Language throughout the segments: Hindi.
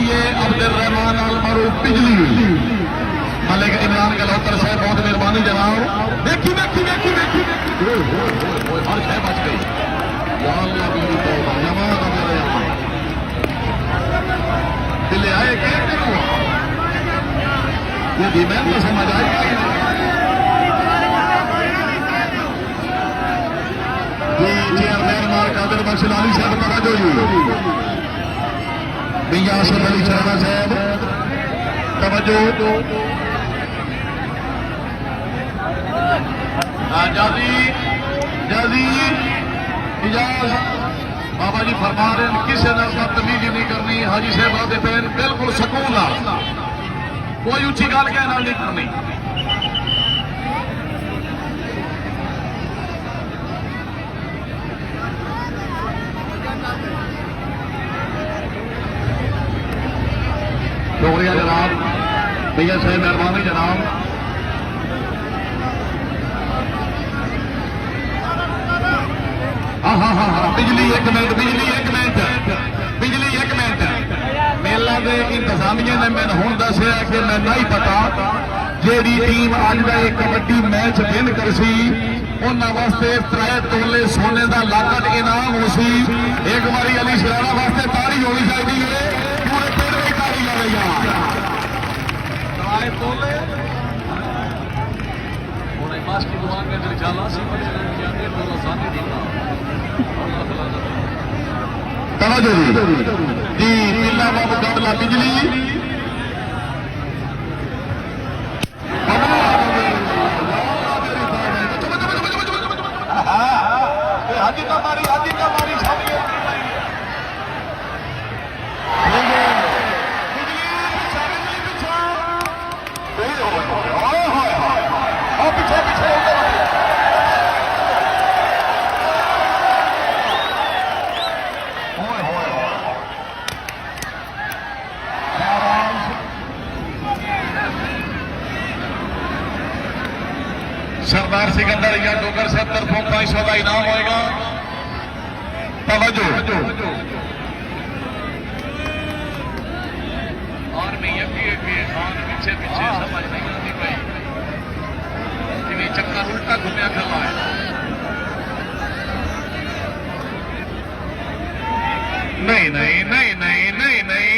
है अब्दुल रहमान अल मारूफ बिजली मलिक इमरान गलहोत्तर साहब, बहुत मेहरबानी जनाब। देखी देखी देखी देखी हर शह बच गई। दिले आए ये मैं तो समझ आई चेयरमैन मार कादिर बख्श लाली साहब तवज्जो जी, मियां असद अली शराना साहब तवज्जो। जाजी जाजी इजाज बाबा जी फरमा रहे हैं किसी ने तमीज नहीं करनी। हाजी साहब आते पैन बिल्कुल सकून आ, कोई ऊंची गल कहना नहीं करनी। शुक्रिया जनाब, भैया साहब मेहरबानी जनाब। हाँ हाँ हाँ हाँ बिजली एक मिनट, बिजली एक मिनट, बिजली एक मिनट। मेला के इंतजामिया ने मैंने हूं दसिया कि मैं नहीं पता जेड़ी टीम अज का एक कबड्डी मैच विन कर सी उन्होंने वास्ते 3 तोले सोने का लागत इनाम हो सी। एक बारी अली शराना वास्ते तारी होनी चाहिए, पूरे पिंड में तारी जाएगा। 3 तोले बस की दुकान में अंदर जाला सी तवज्जो जी पीला बाबू गडला बिजली हाजी का मारी सरदार सिकंदर या डोगर साहब तरफों 500 का इनाम होएगा। तवज्जो और मैं ये पीछे पीछे समझ नहीं आती भाई कि चक्का उल्टा घूमया खड़ा है। नहीं नहीं नहीं नहीं नहीं नहीं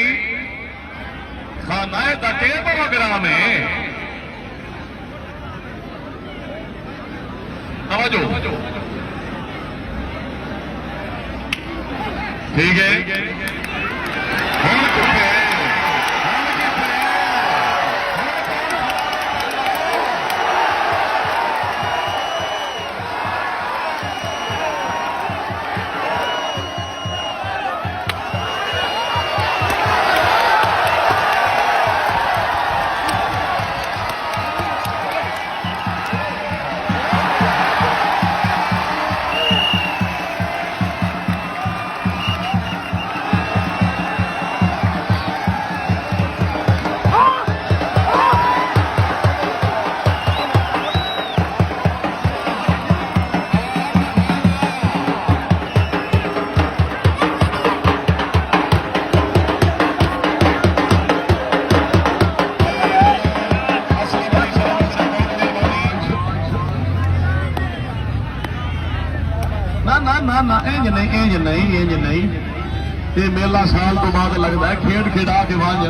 खाना है दटे प्रोग्राम है। ठीक है ना इंज नहीं ये मेला साल तो बाद लगता है खेड खिड़ा के वंज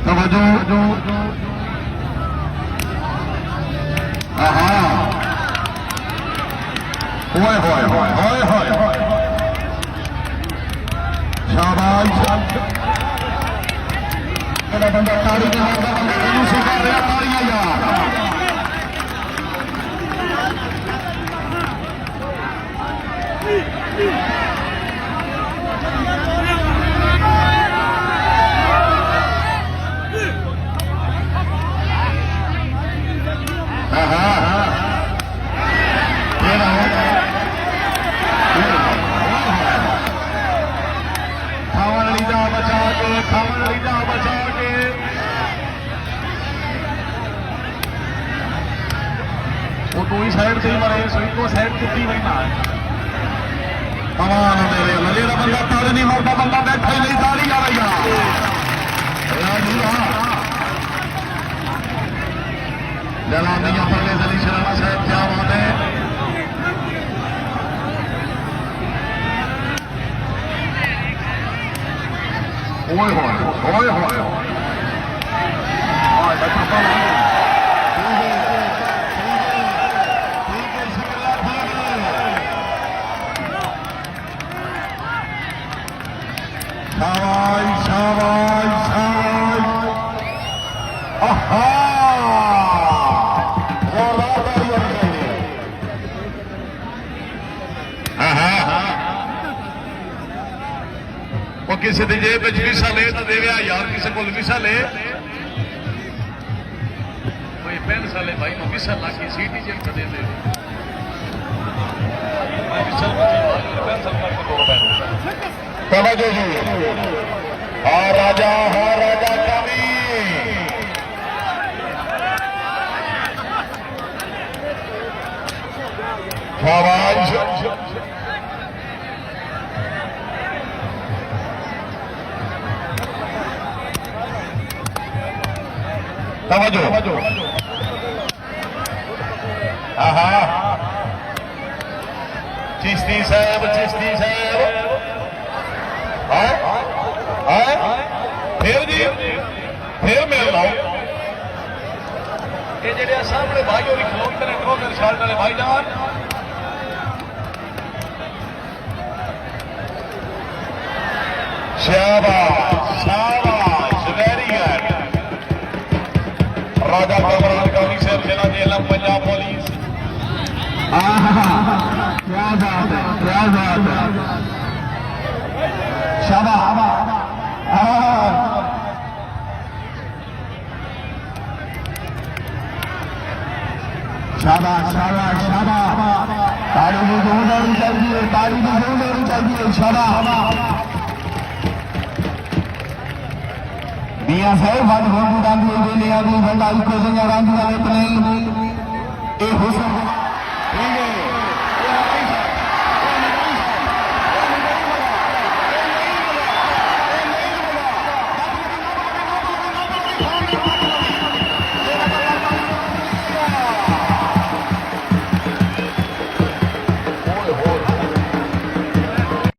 तवज्जो होए होए होए होए होए होए शाबाश बंदा तारी के मारता बंदा सिखा रहा तारियां यार साइड चुकी हुई ना कमाल मेरे जेड़ा बंदा ताली नहीं मारता बंदा बैठा ही नहीं ताली आ रही जलानिया परवेज अली शर्मा साहब क्या बात है ओए होए किसी की जेब वीसा ले तो देवे यार किसी को वीसा ले कोई पेन साले भाई मैं वीसा ला के सीटी जेब तो दे दे तवज्जो जी हाँ राजा कवि शाबाश तवज्जो चिश्ती साहब फिर जी फिर मेरे लाओ ये जेडे सामने भाई और खलोते ने ट्रोजर शर्ट वाले भाईजान शाबाश वेरी गुड राजा कमरान कामी साहब जिला जेलम पंजाब पुलिस क्या बात है शाबाश ताली की गूंज होनी चाहिए शाबाश दिया साहब वन होंगी गांधी वेले आदि बंदा इको संगा गांधी वाले नहीं ए हुसन